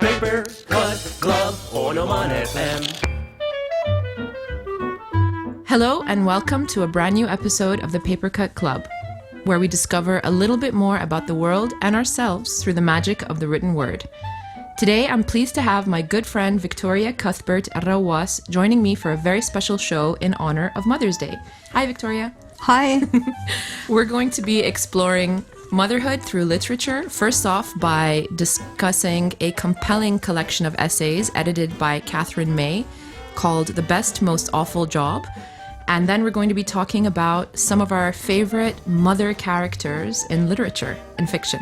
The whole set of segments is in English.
Paper Cut Club on OmanFM. Hello and welcome to a brand new episode of the Paper Cut Club, where we discover a little bit more about the world and ourselves through the magic of the written word. Today, I'm pleased to have my good friend Victoria Cuthbert Al-Rawas joining me for a very special show in honor of Mother's Day. Hi, Victoria. Hi. We're going to be exploring motherhood through literature, first off by discussing a compelling collection of essays edited by Katherine May called The Best Most Awful Job. And then we're going to be talking about some of our favorite mother characters in literature and fiction.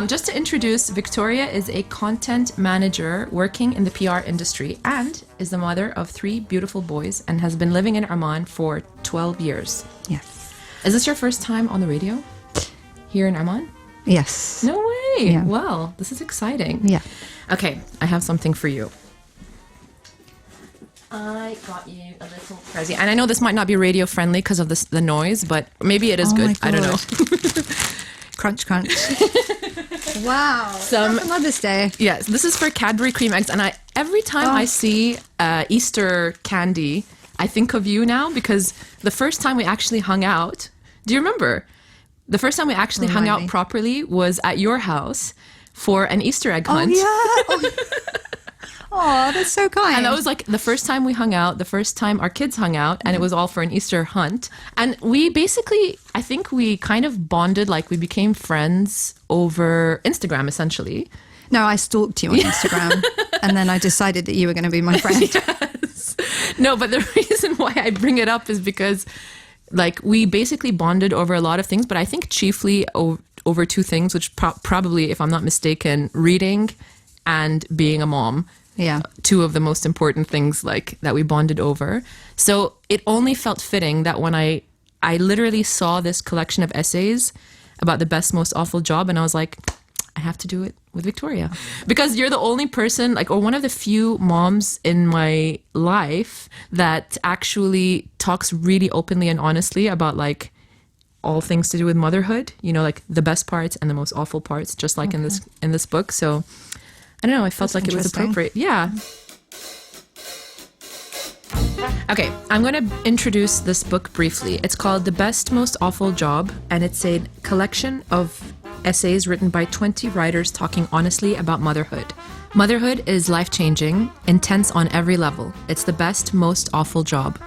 Just to introduce, Victoria is a content manager working in the PR industry and is the mother of 3 beautiful boys and has been living in Oman for 12 years. Yes. Is this your first time on the radio here in Oman? Yes. No way. Yeah. Wow, this is exciting. Yeah. Okay, I have something for you. I got you a little present. And I know this might not be radio friendly because of the noise, but maybe it is good. I don't know. Crunch, crunch. Wow. Happy Mother's Day. Yes, this is for Cadbury cream eggs. And every time I see Easter candy, I think of you now because the first time we actually hung out, do you remember? The first time we actually hung out properly was at your house for an Easter egg hunt. Oh, yeah. Oh, that's so kind. And that was like the first time we hung out, the first time our kids hung out, and it was all for an Easter hunt. And we basically, I think we kind of bonded, like we became friends over Instagram, essentially. No, I stalked you on Instagram, and then I decided that you were going to be my friend. Yes. No, but the reason why I bring it up is because like we basically bonded over a lot of things, but I think chiefly over 2 things, which probably, if I'm not mistaken, reading and being a mom. Yeah. 2 of the most important things like that we bonded over. So it only felt fitting that when I literally saw this collection of essays about the best, most awful job, and I was like, I have to do it with Victoria. Because you're the only person, like, or one of the few moms in my life that actually talks really openly and honestly about like all things to do with motherhood, you know, like the best parts and the most awful parts, just like in this book. So I don't know, I felt like it was appropriate. Yeah. Okay, I'm going to introduce this book briefly. It's called The Best Most Awful Job, and it's a collection of essays written by 20 writers talking honestly about motherhood. Motherhood is life-changing, intense on every level. It's the best, most awful job.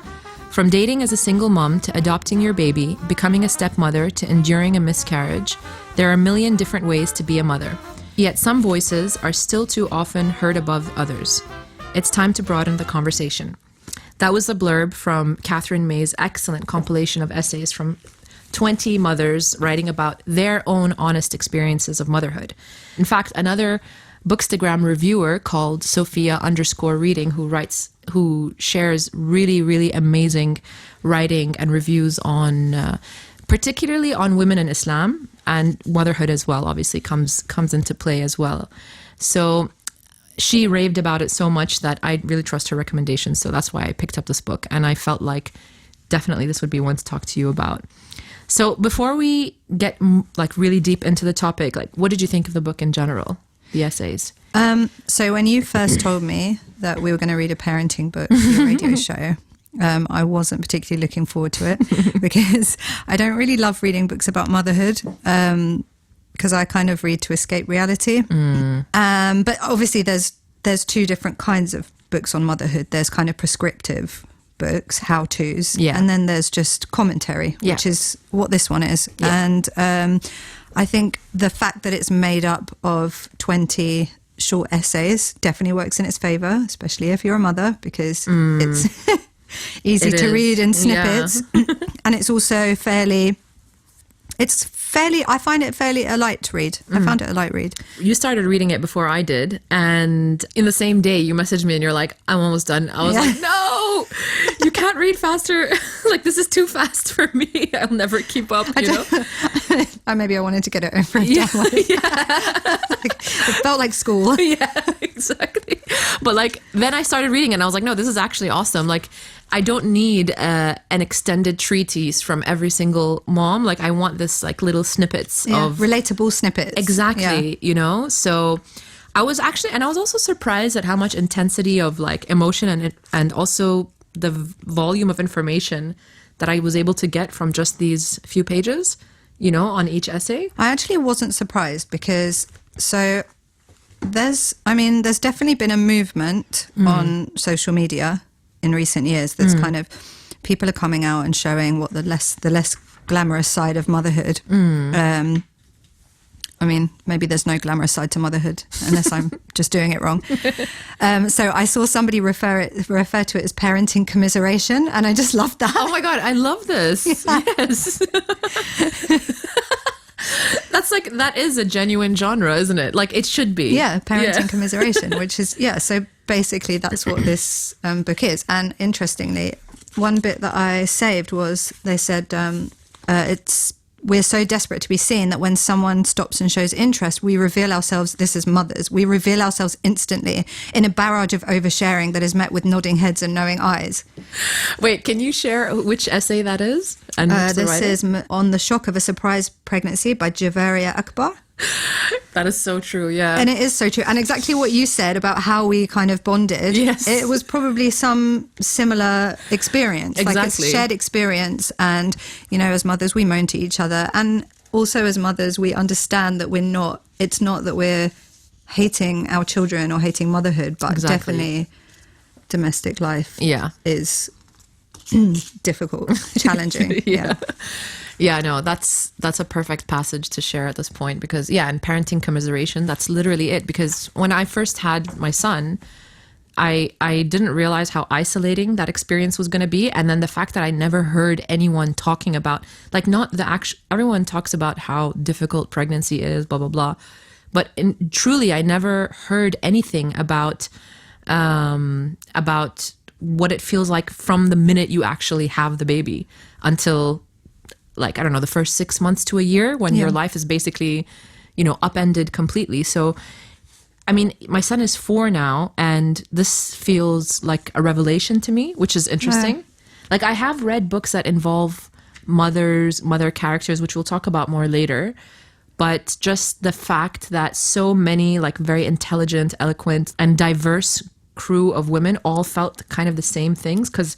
From dating as a single mom to adopting your baby, becoming a stepmother to enduring a miscarriage, there are a million different ways to be a mother. Yet some voices are still too often heard above others. It's time to broaden the conversation. That was the blurb from Katherine May's excellent compilation of essays from 20 mothers writing about their own honest experiences of motherhood. In fact, another Bookstagram reviewer called Sophia_reading who shares really, really amazing writing and reviews on particularly on women in Islam, and motherhood as well, obviously comes into play as well. So she raved about it so much that I really trust her recommendations. So that's why I picked up this book, and I felt like definitely this would be one to talk to you about. So before we get like really deep into the topic, like what did you think of the book in general, the essays? So when you first told me that we were going to read a parenting book for your radio show, I wasn't particularly looking forward to it because I don't really love reading books about motherhood because I kind of read to escape reality. But obviously there's 2 different kinds of books on motherhood. There's kind of prescriptive books, how-tos, and then there's just commentary, which is what this one is. And I think the fact that it's made up of 20 short essays definitely works in its favour, especially if you're a mother, because it's easy to read in snippets. And it's also I find it fairly a light read. I found it a light read. You started reading it before I did, and in the same day you messaged me and you're like, I'm almost done. I was like, no! no, you can't read faster. Like, this is too fast for me. I'll never keep up, you know? Maybe I wanted to get it over and Yeah, done with. yeah. It felt like school. Yeah, exactly. But like, then I started reading and I was like, no, this is actually awesome. Like, I don't need an extended treatise from every single mom. Like, I want this like little snippets of relatable snippets. exactly, you know? So I was also surprised at how much intensity of like emotion and also the volume of information that I was able to get from just these few pages, you know, on each essay. I actually wasn't surprised because there's definitely been a movement on social media in recent years that's kind of, people are coming out and showing what the less glamorous side of motherhood. I mean, maybe there's no glamorous side to motherhood unless I'm just doing it wrong. So I saw somebody refer to it as parenting commiseration, and I just loved that. Oh my God, I love this. Yeah. Yes. That is a genuine genre, isn't it? Like, it should be. Yeah, parenting commiseration, which is, so basically that's what this book is. And interestingly, one bit that I saved was, they said, we're so desperate to be seen that when someone stops and shows interest, we reveal ourselves, this is mothers, we reveal ourselves instantly in a barrage of oversharing that is met with nodding heads and knowing eyes. Wait, can you share which essay that is? And this is On the Shock of a Surprise Pregnancy by Victoria Cuthbert. That is so true, yeah. And it is so true. And exactly what you said about how we kind of bonded. Yes. It was probably some similar experience. Exactly. Like, it's shared experience. And, you know, as mothers, we moan to each other. And also as mothers, we understand that it's not that we're hating our children or hating motherhood, but definitely domestic life is difficult, challenging. Yeah, no, that's a perfect passage to share at this point because, and parenting commiseration, that's literally it. Because when I first had my son, I didn't realize how isolating that experience was going to be. And then the fact that I never heard anyone talking about, like, not the actual, everyone talks about how difficult pregnancy is, blah, blah, blah. But truly, I never heard anything about what it feels like from the minute you actually have the baby until, like, I don't know, the first 6 months to a year when your life is basically, you know, upended completely. So, I mean, my son is 4 now, and this feels like a revelation to me, which is interesting. Yeah. Like, I have read books that involve mother characters, which we'll talk about more later. But just the fact that so many, like, very intelligent, eloquent, and diverse crew of women all felt kind of the same things, because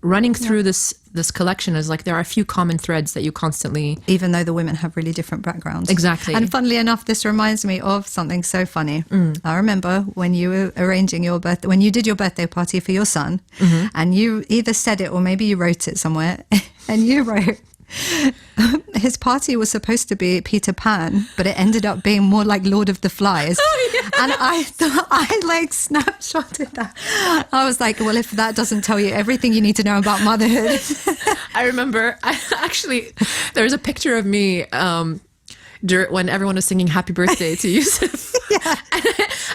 running through this collection is like there are a few common threads that you constantly, even though the women have really different backgrounds. Exactly. And funnily enough, this reminds me of something so funny. I remember when you were arranging when you did your birthday party for your son, and you either said it or maybe you wrote it somewhere, and you wrote, his party was supposed to be Peter Pan, but it ended up being more like Lord of the Flies. Oh, yeah. And I thought, I like snapshotted that. I was like, well, if that doesn't tell you everything you need to know about motherhood. I remember, there's a picture of me when everyone was singing Happy Birthday to Yusuf. Yeah. And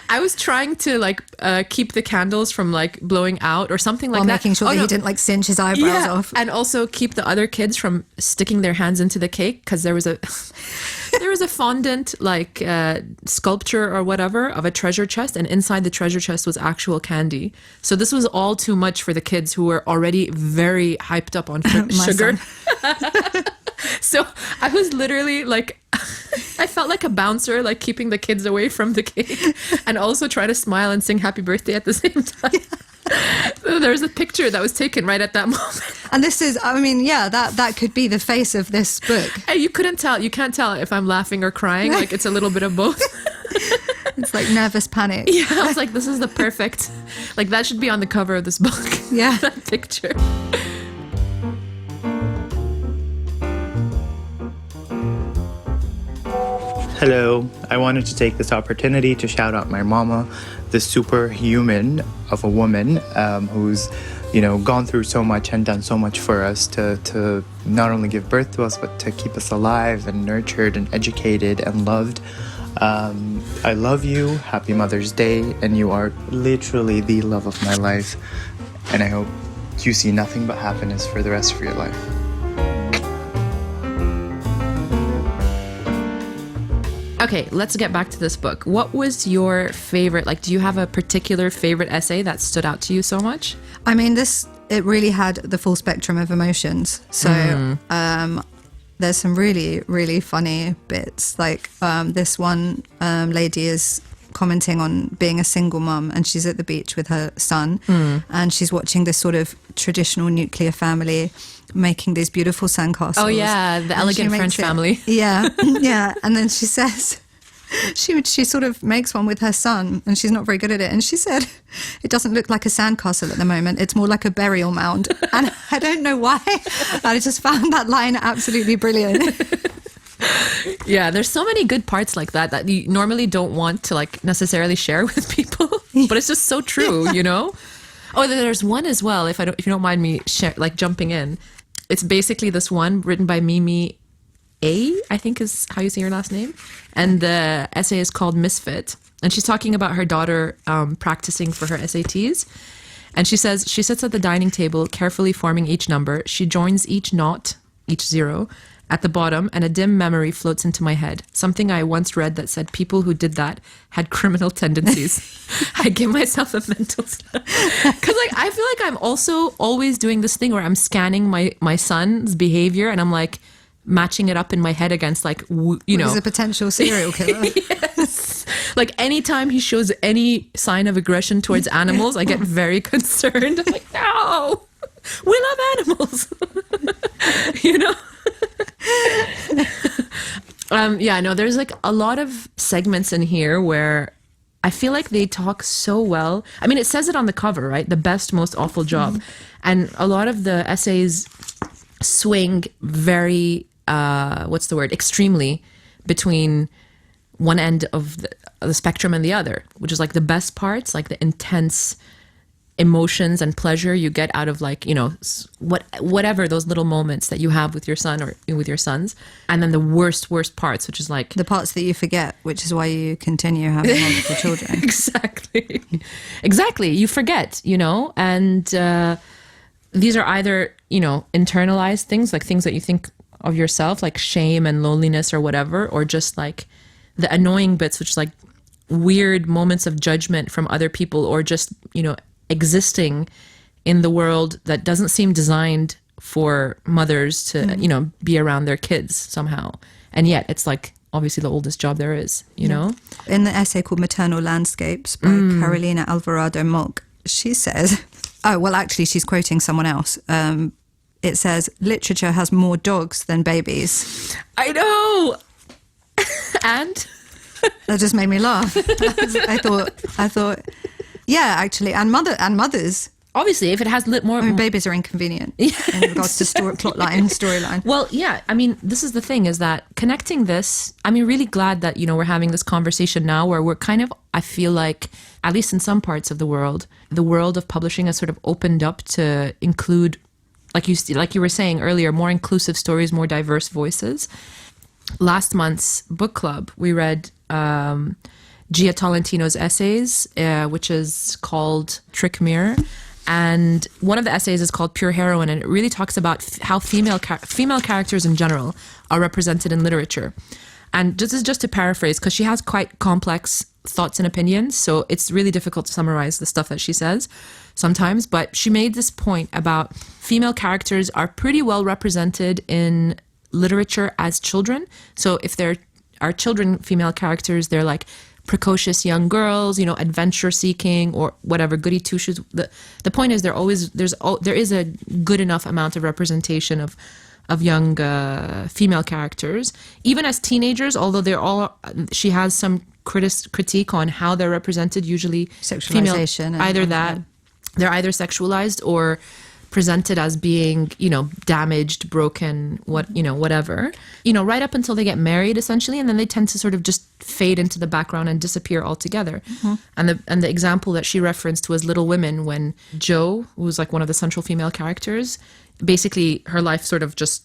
I was trying to like keep the candles from like blowing out or something like While that. Making sure that he didn't like cinch his eyebrows off. And also keep the other kids from sticking their hands into the cake, because there was a fondant like sculpture or whatever of a treasure chest, and inside the treasure chest was actual candy. So this was all too much for the kids who were already very hyped up on sugar. So I was literally like, I felt like a bouncer, like keeping the kids away from the cake and also try to smile and sing happy birthday at the same time. So there's a picture that was taken right at that moment. And this is, I mean, that could be the face of this book. And you can't tell if I'm laughing or crying. Like, it's a little bit of both. It's like nervous panic. Yeah, I was like, this is the perfect, like, that should be on the cover of this book. Yeah. That picture. Hello, I wanted to take this opportunity to shout out my mama, the superhuman of a woman who's, gone through so much and done so much for us to not only give birth to us, but to keep us alive and nurtured and educated and loved. I love you. Happy Mother's Day. And you are literally the love of my life. And I hope you see nothing but happiness for the rest of your life. Okay, let's get back to this book. What was your favorite, like, do you have a particular favorite essay that stood out to you so much? I mean, it really had the full spectrum of emotions. So there's some really, really funny bits. Like this one lady is commenting on being a single mum, and she's at the beach with her son, and she's watching this sort of traditional nuclear family making these beautiful sandcastles. Oh yeah, the elegant French family. Yeah, yeah. And then she says, she sort of makes one with her son, and she's not very good at it. And she said, it doesn't look like a sandcastle at the moment. It's more like a burial mound. And I don't know why. I just found that line absolutely brilliant. Yeah, there's so many good parts like that you normally don't want to like necessarily share with people, but it's just so true, you know? Oh, there's one as well, if you don't mind me jumping in. It's basically this one written by Mimi A, I think is how you say your last name. And the essay is called Misfit. And she's talking about her daughter practicing for her SATs. And she says, she sits at the dining table, carefully forming each number. She joins each naught, each zero, at the bottom, and a dim memory floats into my head. Something I once read that said people who did that had criminal tendencies. I give myself a mental slap. Because I feel like I'm also always doing this thing where I'm scanning my son's behavior, and I'm like matching it up in my head against He's a potential serial killer. Yes. Like anytime he shows any sign of aggression towards animals, I get very concerned. I'm like, no, we love animals. You know? There's like a lot of segments in here where I feel like they talk so well. I mean, it says it on the cover, right? The best, most awful job. And a lot of the essays swing very, extremely between one end of the spectrum and the other, which is like the best parts, like the intense emotions and pleasure you get out of whatever those little moments that you have with your son or with your sons, and then the worst parts, which is like the parts that you forget, which is why you continue having multiple children. Exactly, you forget, and these are either internalized things, like things that you think of yourself, like shame and loneliness or whatever, or just like the annoying bits, which is like weird moments of judgment from other people, or just existing in the world that doesn't seem designed for mothers to be around their kids somehow, and yet it's like obviously the oldest job there is, you know. In the essay called Maternal Landscapes by Carolina Alvarado Molk, she says, actually she's quoting someone else. It says, literature has more dogs than babies. I know. And that just made me laugh. I thought yeah, actually, and mothers. Obviously, if it has more... I mean, babies are inconvenient in regards to storyline. Well, yeah, I mean, this is the thing, is that connecting this, I'm really glad that, we're having this conversation now where we're kind of, I feel like, at least in some parts of the world of publishing has sort of opened up to include, like you were saying earlier, more inclusive stories, more diverse voices. Last month's book club, we read... Gia Tolentino's essays, which is called Trick Mirror. And one of the essays is called Pure Heroine, and it really talks about how female characters in general are represented in literature. And this is just to paraphrase, because she has quite complex thoughts and opinions, so it's really difficult to summarize the stuff that she says sometimes. But she made this point about female characters are pretty well represented in literature as children. So if there are children, female characters, they're like precocious young girls, adventure seeking or whatever, goody two shoes. The point is there is a good enough amount of representation of young female characters, even as teenagers. Although she has some critique on how they're represented. Usually, sexualization. Female, they're either sexualized or presented as being, damaged, broken, whatever, right up until they get married, essentially, and then they tend to sort of just fade into the background and disappear altogether. And the example that she referenced was Little Women, when Jo, who was like one of the central female characters, basically her life sort of just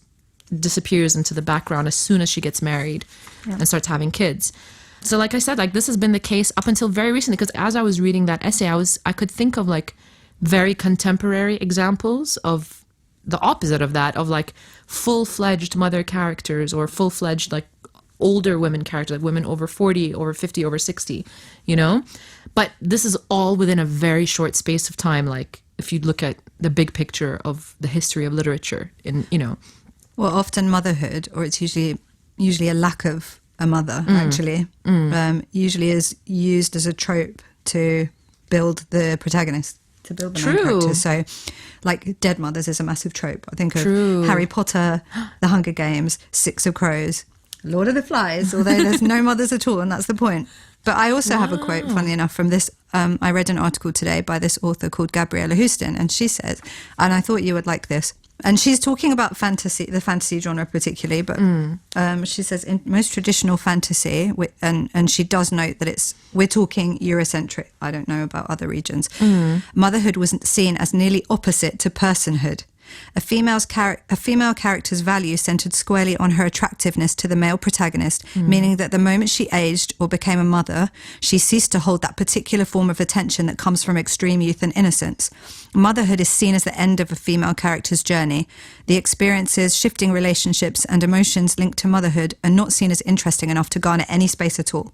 disappears into the background as soon as she gets married and starts having kids. So like I said, like this has been the case up until very recently, because as I was reading that essay, I could think of like very contemporary examples of the opposite of that, of like full-fledged mother characters or full-fledged like older women characters, like women over 40, over 50, over 60, you know? But this is all within a very short space of time. Like if you look at the big picture of the history of literature in, you know. Well, often motherhood, or it's usually a lack of a mother, actually, usually is used as a trope to build the protagonist, to build the main character. So, like, dead mothers is a massive trope. I think of Harry Potter, The Hunger Games, Six of Crows, Lord of the Flies, although there's no mothers at all, and that's the point. But I also have a quote, funnily enough, from this. I read an article today by this author called Gabriella Houston, and she says, and I thought you would like this, and she's talking about fantasy, the fantasy genre particularly, but she says in most traditional fantasy, and she does note that we're talking Eurocentric, I don't know about other regions, motherhood was seen as nearly opposite to personhood. A female character's value centered squarely on her attractiveness to the male protagonist, meaning that the moment she aged or became a mother, she ceased to hold that particular form of attention that comes from extreme youth and innocence. Motherhood is seen as the end of a female character's journey. The experiences, shifting relationships, and emotions linked to motherhood are not seen as interesting enough to garner any space at all.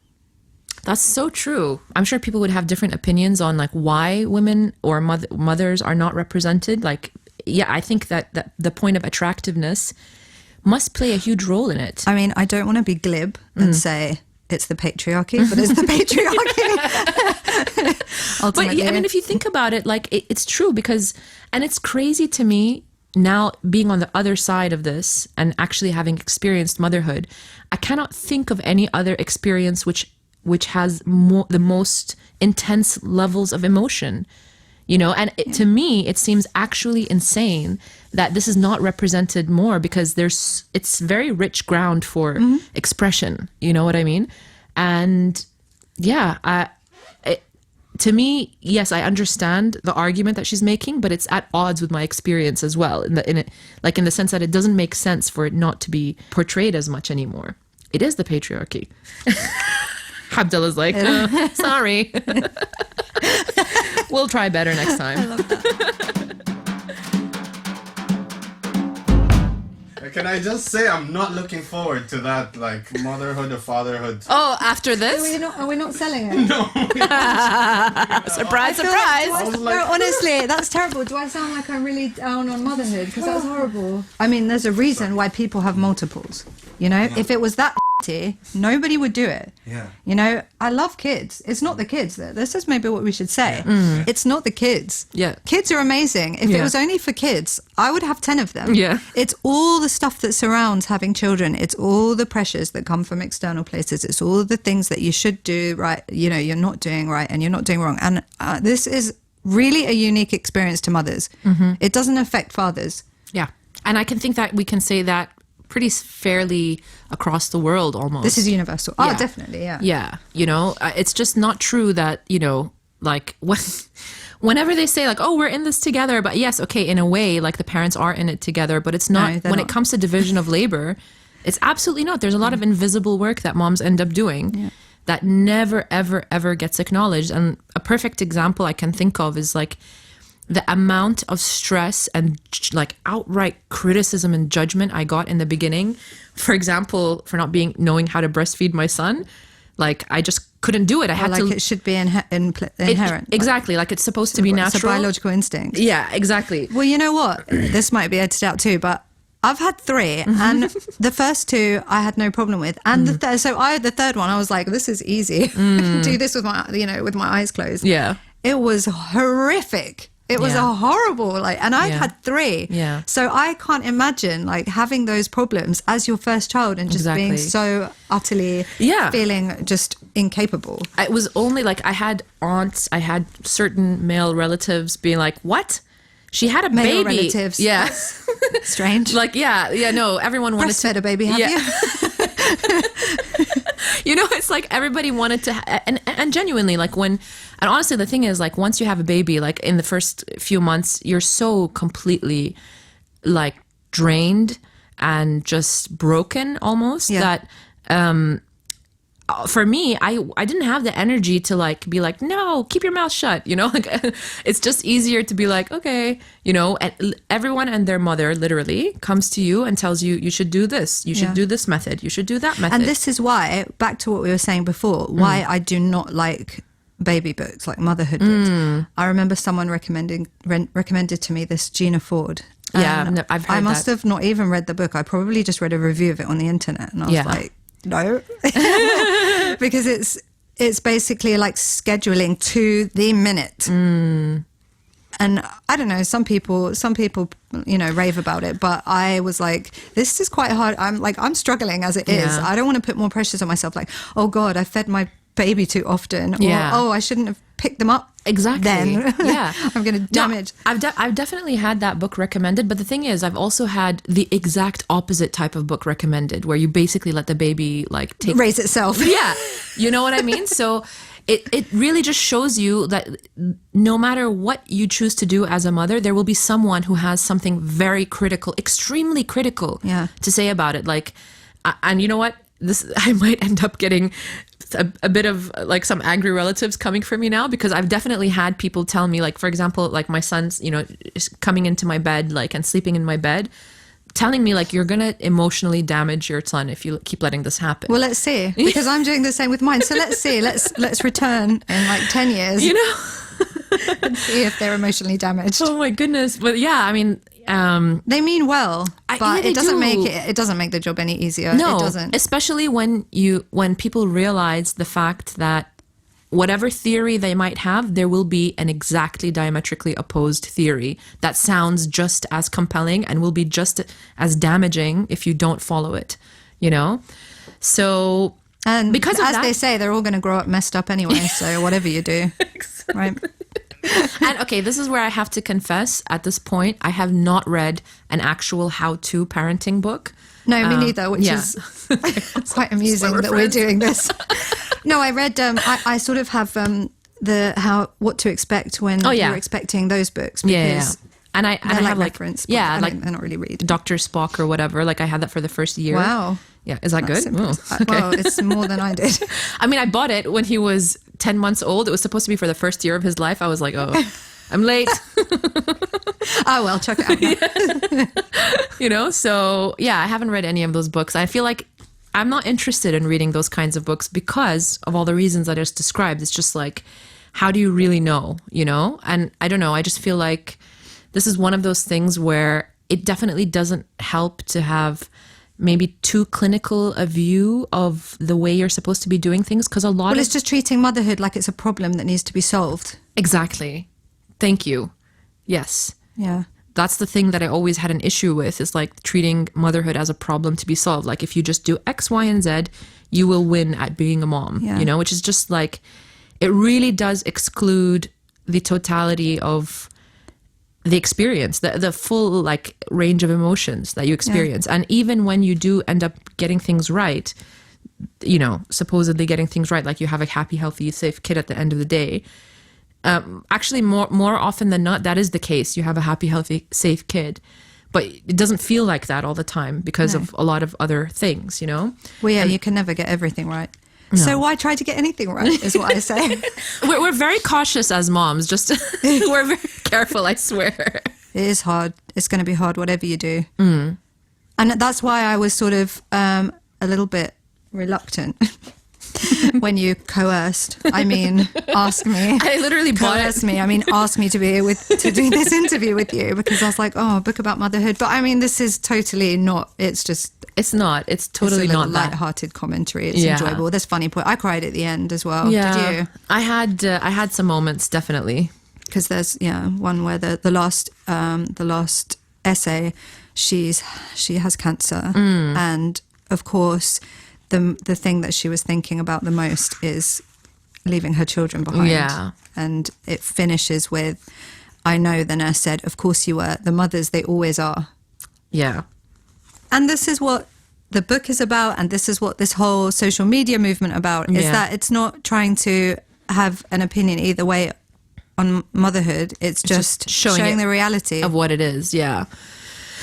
That's so true. I'm sure people would have different opinions on like why women or mothers are not represented. Like, yeah, I think that the point of attractiveness must play a huge role in it. I mean, I don't want to be glib and say it's the patriarchy, but it's the patriarchy. Ultimately. But I mean, if you think about it, like it's true because, and it's crazy to me now being on the other side of this and actually having experienced motherhood, I cannot think of any other experience which has the most intense levels of emotion. You know, and to me, it seems actually insane that this is not represented more because it's very rich ground for expression. You know what I mean? And yeah, to me, yes, I understand the argument that she's making, but it's at odds with my experience as well. In the sense that it doesn't make sense for it not to be portrayed as much anymore. It is the patriarchy. Abdullah's like, sorry. We'll try better next time. I love that. Can I just say I'm not looking forward to that, like, motherhood or fatherhood. Oh, after this? Are we not selling it? No. Surprise, surprise. No, honestly, that's terrible. Do I sound like I'm really down on motherhood? Because that's horrible. I mean, there's a reason why people have multiples. You know, if it was that nobody would do it. Yeah. You know, I love kids. It's not the kids. This is maybe what we should say. It's not the kids. Yeah. Kids are amazing. If it was only for kids, I would have 10 of them. Yeah. It's all the stuff that surrounds having children. It's all the pressures that come from external places. It's all the things that you should do right. You know, you're not doing right and you're not doing wrong. And this is really a unique experience to mothers. It doesn't affect fathers. Yeah. And I can think that we can say that pretty fairly across the world almost. This is universal. Oh, Yeah. definitely, yeah. Yeah. You know, it's just not true that, you know, like whenever they say like, oh, we're in this together, but yes, okay, in a way, like the parents are in it together, but it's not, No, when not. it comes to division of labor, it's absolutely not. There's a lot of invisible work that moms end up doing that never, ever, ever gets acknowledged. And a perfect example I can think of is like the amount of stress and like outright criticism and judgment I got in the beginning, for example, for not knowing how to breastfeed my son. Like I just couldn't do it. I had like to. it should be inherent. Exactly. Like it's supposed to be natural. It's a biological instinct. Yeah, exactly. Well, you know what? This might be edited out too, but I've had 3, and the first 2 I had no problem with, and the third one I was like, this is easy. Do this with my eyes closed. Yeah. It was horrific. It was a horrible, and I've had 3. Yeah. So I can't imagine having those problems as your first child and just being so utterly feeling just incapable. It was only I had aunts, I had certain male relatives being like, what? She had a Male baby. relatives. Yeah. Strange. No, everyone wanted to. Breastfed a baby, have you? You know, it's like everybody wanted to, and genuinely, and honestly, the thing is, once you have a baby, in the first few months, you're so completely, drained and just broken almost that for me, I didn't have the energy to like be like, no, keep your mouth shut, you know, like it's just easier to be like, okay, you know, and everyone and their mother literally comes to you and tells you, you should do this, you should do this method, you should do that method. And this is why, back to what we were saying before, why I do not like baby books, like motherhood books. I remember someone recommended to me this Gina Ford. Yeah, I've heard I must that. have not even read the book. I probably just read a review of it on the internet, and I was like, no, because it's basically like scheduling to the minute. And I don't know, some people, you know, rave about it, but I was like, this is quite hard. I'm struggling as it is. I don't want to put more pressures on myself. Like, oh God, I fed my baby too often, or oh, I shouldn't have picked them up. Exactly. Then Yeah. I'm going to damage. No, I've definitely had that book recommended, but the thing is, I've also had the exact opposite type of book recommended, where you basically let the baby like raise itself. Yeah, you know what I mean. So it really just shows you that no matter what you choose to do as a mother, there will be someone who has something very critical, extremely critical, to say about it. Like, and you know what? I might end up getting a bit of like some angry relatives coming for me now, because I've definitely had people tell me, like, for example, like my son's, you know, coming into my bed, like, and sleeping in my bed, telling me like, you're gonna emotionally damage your son if you keep letting this happen. Well, let's see, because I'm doing the same with mine. So let's see, let's return in like 10 years, you know, and see if they're emotionally damaged. Oh my goodness. But yeah, I mean, they mean well, but it doesn't make the job any easier. No, it doesn't. Especially when people realize the fact that whatever theory they might have, there will be an exactly diametrically opposed theory that sounds just as compelling and will be just as damaging if you don't follow it, you know? So, and because of as that, they say, they're all going to grow up messed up anyway, so whatever you do, right? And okay, this is where I have to confess, at this point, I have not read an actual how-to parenting book. No, me neither, which is quite amusing that we're doing this. No, I read, I sort of have what to expect when you're expecting those books. Because And I have like reference. Yeah, like I don't really read Dr. Spock or whatever. Like I had that for the first year. Wow. Yeah, is that good? Ooh, okay. Well, it's more than I did. I mean, I bought it when he was 10 months old. It was supposed to be for the first year of his life. I was like, oh, I'm late. Oh, well, check it out now. You know, so yeah, I haven't read any of those books. I feel like I'm not interested in reading those kinds of books because of all the reasons I just described. It's just like, how do you really know, you know? And I don't know, I just feel like this is one of those things where it definitely doesn't help to have maybe too clinical a view of the way you're supposed to be doing things, because it's just treating motherhood like it's a problem that needs to be solved. Exactly. Thank you. Yes. Yeah. That's the thing that I always had an issue with, is like treating motherhood as a problem to be solved. Like if you just do X, Y, and Z, you will win at being a mom, you know, which is just like, it really does exclude the totality of the experience, the full like range of emotions that you experience. And even when you do end up getting things right, you know, supposedly getting things right, like you have a happy, healthy, safe kid at the end of the day. Actually, more often than not, that is the case. You have a happy, healthy, safe kid. But it doesn't feel like that all the time because of a lot of other things, you know? Well, yeah, you can never get everything right. No. So why try to get anything right, is what I say. We're very cautious as moms. Just we're very careful, I swear. It is hard. It's going to be hard, whatever you do. And that's why I was sort of a little bit reluctant when you coerced. I mean, ask me. I literally coerced me. I mean, ask me to be to do this interview with you, because I was like, oh, a book about motherhood. But I mean, this is totally not. It's just. It's not. It's totally not that. Light-hearted commentary. It's enjoyable. There's funny point. I cried at the end as well. Yeah. Did you? I had some moments, definitely. Because there's one where the last essay, she has cancer, and of course the thing that she was thinking about the most is leaving her children behind. Yeah. And it finishes with, I know, the nurse said, of course you were. The mothers, they always are. Yeah. And this is what the book is about, and this is what this whole social media movement about, is that it's not trying to have an opinion either way on motherhood. It's just showing the reality of what it is. Yeah.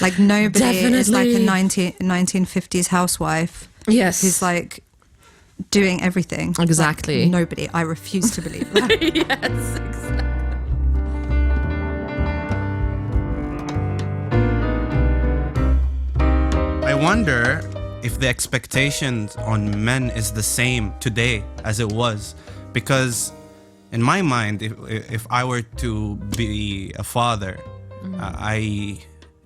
Like nobody is like a 1950s housewife. Yes. Who's like doing everything. Exactly. Like nobody. I refuse to believe that. Yes, exactly. I wonder if the expectations on men is the same today as it was, because in my mind, if I were to be a father, I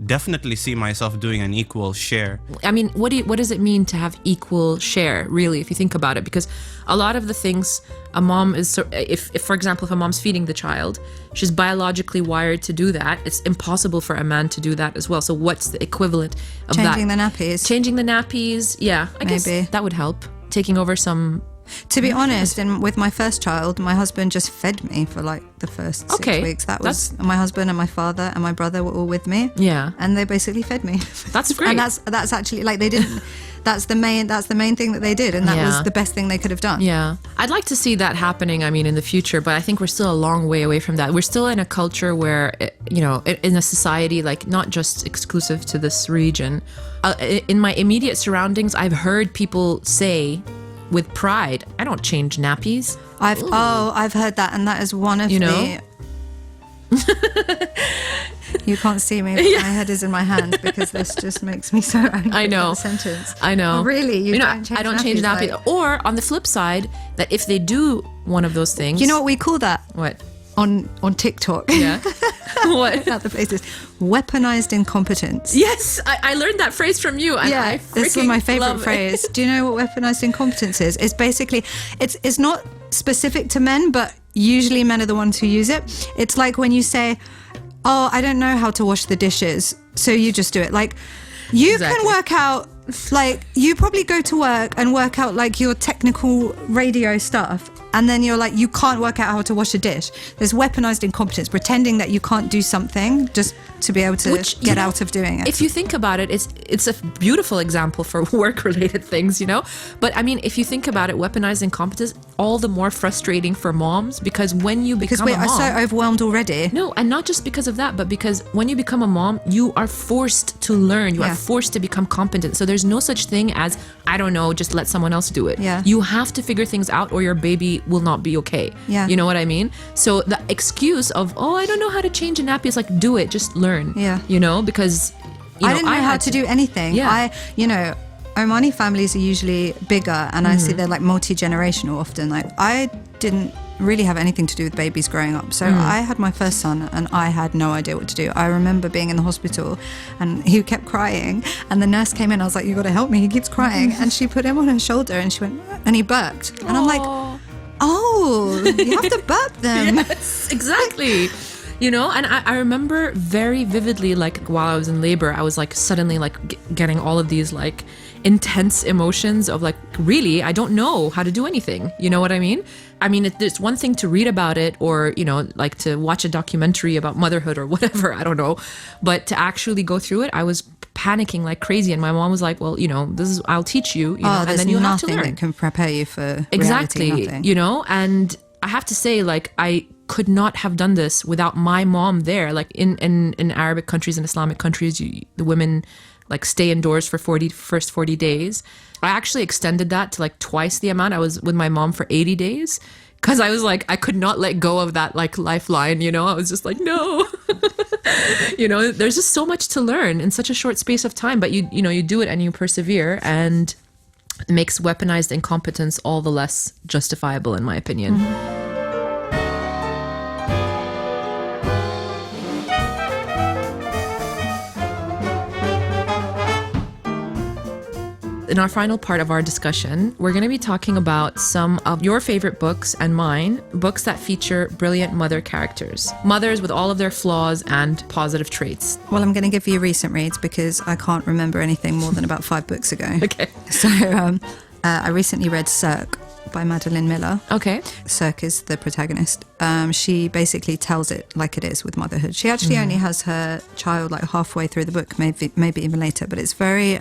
definitely see myself doing an equal share. I mean, what does it mean to have equal share, really, if you think about it? Because a lot of the things a mom is, if for example, if a mom's feeding the child, she's biologically wired to do that. It's impossible for a man to do that as well. So what's the equivalent of Changing that? Changing the nappies. Yeah, I guess that would help. Taking over some... To be honest, and with my first child, my husband just fed me for like the first 6 weeks. That was my husband and my father and my brother were all with me. Yeah, and they basically fed me. That's great. And that's actually like they didn't. That's the main thing that they did, and that was the best thing they could have done. Yeah, I'd like to see that happening. I mean, in the future, but I think we're still a long way away from that. We're still in a culture where, in a society like not just exclusive to this region. In my immediate surroundings, I've heard people say, with pride, I don't change nappies. I've heard that, and that is one of the. You can't see me, but my head is in my hand because this just makes me so angry. I know. With the sentence. I know. Oh, really, I don't change nappies. Like... Or on the flip side, that if they do one of those things, you know what we call that? What? On TikTok. Yeah. What? Other places. Weaponized incompetence. Yes, I learned that phrase from you. And yeah, this is my favorite phrase. Do you know what weaponized incompetence is? It's basically, it's not specific to men, but usually men are the ones who use it. It's like when you say, oh, I don't know how to wash the dishes, so you just do it. Like, you can work out, like, you probably go to work and work out like your technical radio stuff, and then you're like, you can't work out how to wash a dish. There's weaponized incompetence, pretending that you can't do something just to be able to get out of doing it. If you think about it, it's a beautiful example for work-related things, But I mean, if you think about it, weaponized incompetence, all the more frustrating for moms, because when you become a mom... Because we are so overwhelmed already. No, and not just because of that, but because when you become a mom, you are forced to learn. You are forced to become competent. So there's no such thing as, I don't know, just let someone else do it. Yeah. You have to figure things out or your baby will not be okay. Yeah. You know what I mean? So the excuse of, I don't know how to change a nappy, is like, do it, just learn. Yeah. Because I didn't know how to do anything. Yeah. Omani families are usually bigger, and I see they're like multi-generational often. Like, I didn't really have anything to do with babies growing up. So I had my first son and I had no idea what to do. I remember being in the hospital and he kept crying, and the nurse came in. I was like, you got to help me, he keeps crying. And she put him on her shoulder and she went, and he burped. And I'm like, oh, you have to burp them. Yes, exactly. And I remember very vividly, like, while I was in labor, I was like suddenly like getting all of these like intense emotions of like, really, I don't know how to do anything. You know what I mean? I mean, it's one thing to read about it or, like to watch a documentary about motherhood or whatever, I don't know. But to actually go through it, I was panicking like crazy. And my mom was like, well, I'll teach you, and then you have to learn. Nothing that can prepare you for exactly, reality, nothing. And I have to say, like, I could not have done this without my mom there. Like in Arabic countries and Islamic countries, the women like stay indoors for first 40 days. I actually extended that to like twice the amount. I was with my mom for 80 days because I was like, I could not let go of that like lifeline, I was just like, no. There's just so much to learn in such a short space of time, but you do it and you persevere, and it makes weaponized incompetence all the less justifiable, in my opinion. In our final part of our discussion, we're going to be talking about some of your favorite books and mine, books that feature brilliant mother characters. Mothers with all of their flaws and positive traits. Well, I'm going to give you recent reads because I can't remember anything more than about 5 books ago. Okay. So I recently read Cirque by Madeline Miller. Okay. Cirque is the protagonist. She basically tells it like it is with motherhood. She actually only has her child like halfway through the book, maybe even later, but it's very...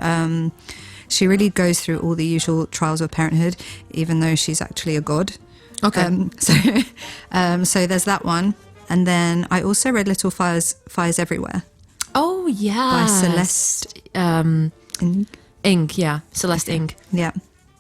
she really goes through all the usual trials of parenthood, even though she's actually a god. Okay. So there's that one. And then I also read Little Fires Everywhere. Oh, yeah. By Celeste Ing, yeah. Celeste Ing. Yeah.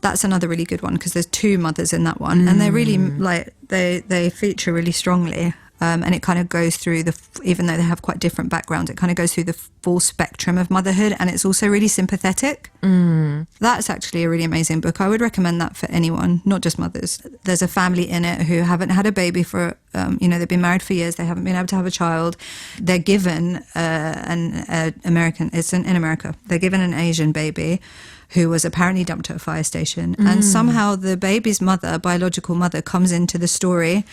That's another really good one because there's two mothers in that one, and they're really like they feature really strongly. And it kind of goes through even though they have quite different backgrounds, it kind of goes through the full spectrum of motherhood, and it's also really sympathetic. That's actually a really amazing book. I would recommend that for anyone, not just mothers. There's a family in it who haven't had a baby for, they've been married for years. They haven't been able to have a child. They're given in America. They're given an Asian baby who was apparently dumped at a fire station. And somehow the baby's mother, biological mother, comes into the story,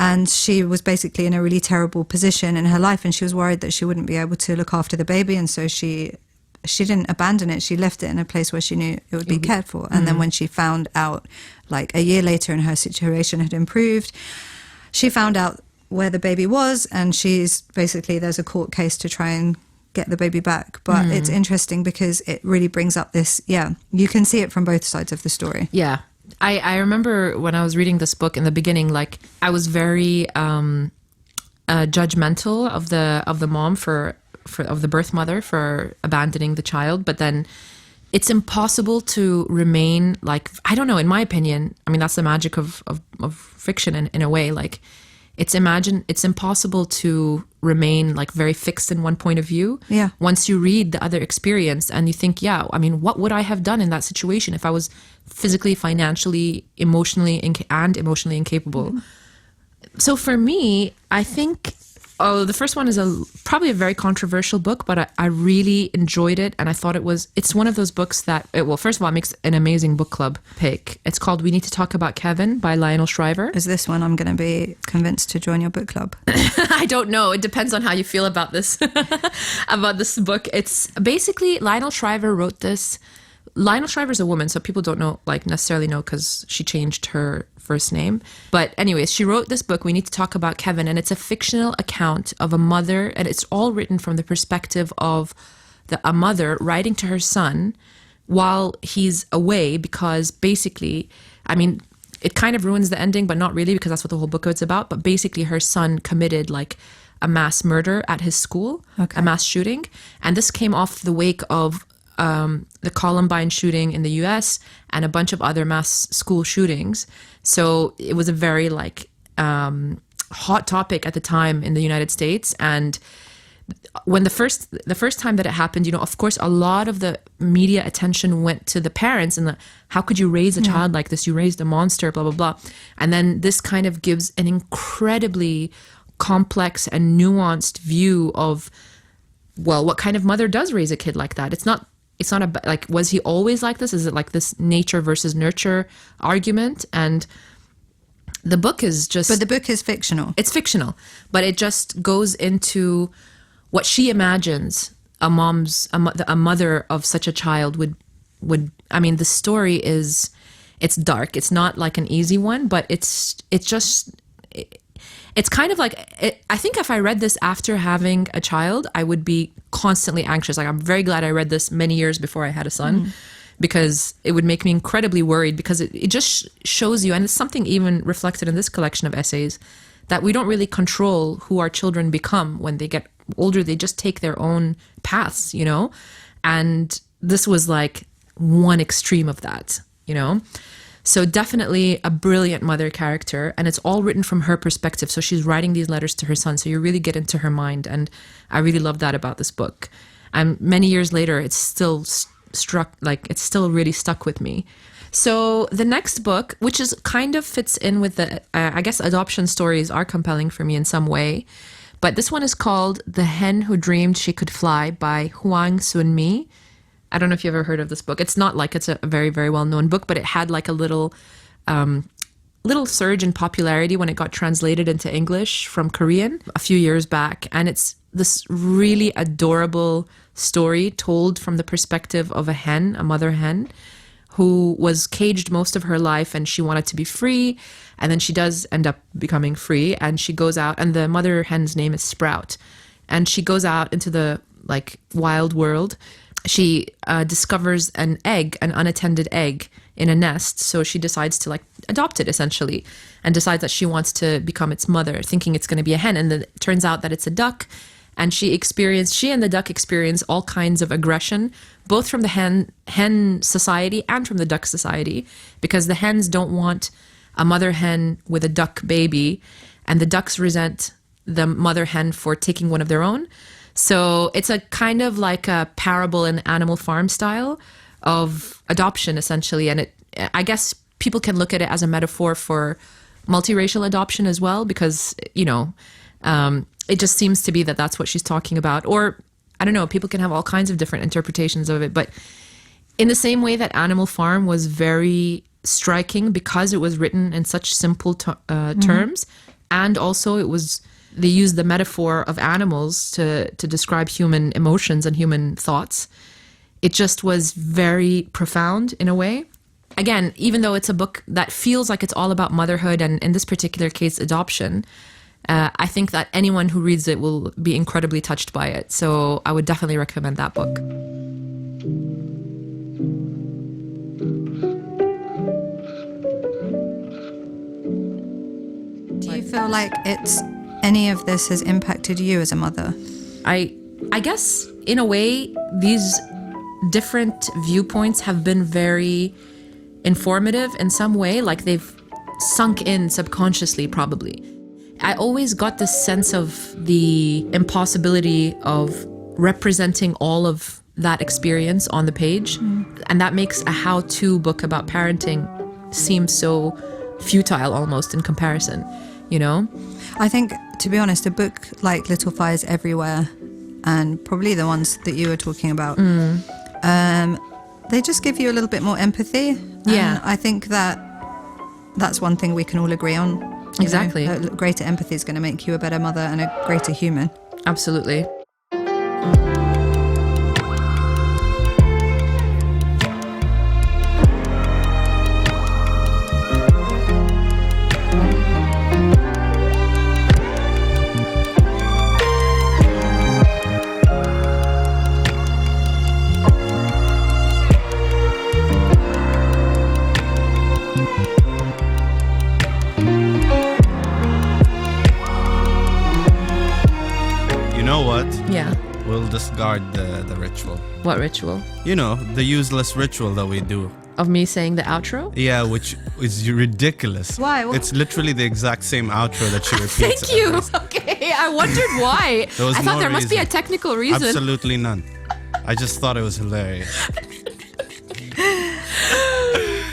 and she was basically in a really terrible position in her life, and she was worried that she wouldn't be able to look after the baby, and so she didn't abandon it. She left it in a place where she knew it would be cared for. And then when she found out, like a year later, and her situation had improved, she found out where the baby was, and there's a court case to try and get the baby back. But it's interesting because it really brings up this, you can see it from both sides of the story. Yeah. I remember when I was reading this book in the beginning, like I was very judgmental of the mom of the birth mother for abandoning the child. But then it's impossible to remain like, I don't know, in my opinion, I mean, that's the magic of fiction in a way. Like it's impossible to remain like very fixed in one point of view. Yeah. Once you read the other experience and you think, what would I have done in that situation if I was physically, financially, emotionally incapable? So for me, I think the first one is probably a very controversial book, but I really enjoyed it, and I thought it's one of those books that, first of all, it makes an amazing book club pick. It's called We Need to Talk About Kevin by Lionel Shriver. Is this one I'm going to be convinced to join your book club? I don't know. It depends on how you feel about this, about this book. It's basically, Lionel Shriver wrote this. Lionel Shriver's a woman, so people don't necessarily know because she changed her first name. But anyways, she wrote this book, We Need to Talk About Kevin, and it's a fictional account of a mother, and it's all written from the perspective of a mother writing to her son while he's away, because basically, I mean, it kind of ruins the ending, but not really, because that's what the whole book is about. But basically, her son committed like a mass murder at his school, a mass shooting. And this came off the wake of the Columbine shooting in the US and a bunch of other mass school shootings. So it was a very hot topic at the time in the United States. And when the first time that it happened, of course, a lot of the media attention went to the parents and how could you raise a child like this? You raised a monster, blah, blah, blah. And then this kind of gives an incredibly complex and nuanced view of, what kind of mother does raise a kid like that? It's not was he always like this? Is it like this nature versus nurture argument? And the book is just... But the book is fictional. It's fictional, but it just goes into what she imagines a mother of such a child would. I mean, the story it's dark. It's not like an easy one, but it's kind of like, I think if I read this after having a child, I would be constantly anxious. Like, I'm very glad I read this many years before I had a son, because it would make me incredibly worried, because it just shows you, and it's something even reflected in this collection of essays, that we don't really control who our children become when they get older. They just take their own paths, and this was like one extreme of that, So definitely a brilliant mother character, and it's all written from her perspective. So she's writing these letters to her son, so you really get into her mind, and I really love that about this book. And many years later, it's still it's still really stuck with me. So the next book, which is kind of fits in with the, I guess adoption stories are compelling for me in some way, but this one is called The Hen Who Dreamed She Could Fly by Huang Sun-mi. I don't know if you've ever heard of this book. It's not like it's a very, very well-known book, but it had like a little surge in popularity when it got translated into English from Korean a few years back. And it's this really adorable story told from the perspective of a mother hen, who was caged most of her life and she wanted to be free. And then she does end up becoming free, and she goes out, and the mother hen's name is Sprout. And she goes out into the wild world. She discovers an unattended egg in a nest. So she decides to adopt it essentially, and decides that she wants to become its mother, thinking it's going to be a hen. And then it turns out that it's a duck. And she and the duck experience all kinds of aggression, both from the hen society and from the duck society, because the hens don't want a mother hen with a duck baby, and the ducks resent the mother hen for taking one of their own. So it's a kind of like a parable in Animal Farm style of adoption, essentially. And I guess people can look at it as a metaphor for multiracial adoption as well, because, it just seems to be that that's what she's talking about. Or, I don't know, people can have all kinds of different interpretations of it. But in the same way that Animal Farm was very striking because it was written in such simple terms, and also they used the metaphor of animals to describe human emotions and human thoughts. It just was very profound in a way. Again, even though it's a book that feels like it's all about motherhood, and in this particular case, adoption, I think that anyone who reads it will be incredibly touched by it. So I would definitely recommend that book. Do you feel like any of this has impacted you as a mother? I guess in a way, these different viewpoints have been very informative in some way, like they've sunk in subconsciously probably. I always got this sense of the impossibility of representing all of that experience on the page. And that makes a how-to book about parenting seem so futile almost in comparison, I think, to be honest, a book like Little Fires Everywhere, and probably the ones that you were talking about, they just give you a little bit more empathy. Yeah. And I think that's one thing we can all agree on. Exactly. Greater empathy is going to make you a better mother and a greater human. Absolutely. Yeah. We'll discard the ritual. What ritual? The useless ritual that we do. Of me saying the outro? Yeah, which is ridiculous. Why? It's literally the exact same outro that she repeats. Thank you. Okay, I wondered why. I thought there must be a technical reason. Absolutely none. I just thought it was hilarious.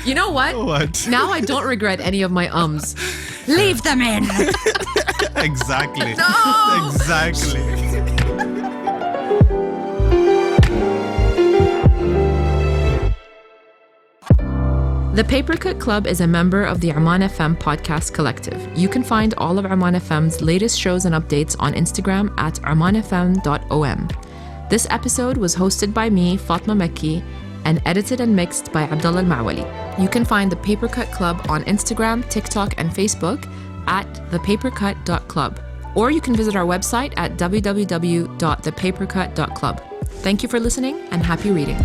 You know what? What? Now I don't regret any of my ums. Leave them in. Exactly. No! Exactly. The Papercut Club is a member of the OmanFM podcast collective. You can find all of OmanFM's latest shows and updates on Instagram at omanfm.om. This episode was hosted by me, Fatma Makki, and edited and mixed by Abdullah Al Maawali. You can find the Papercut Club on Instagram, TikTok, and Facebook at thepapercut.club. Or you can visit our website at www.thepapercut.club. Thank you for listening and happy reading.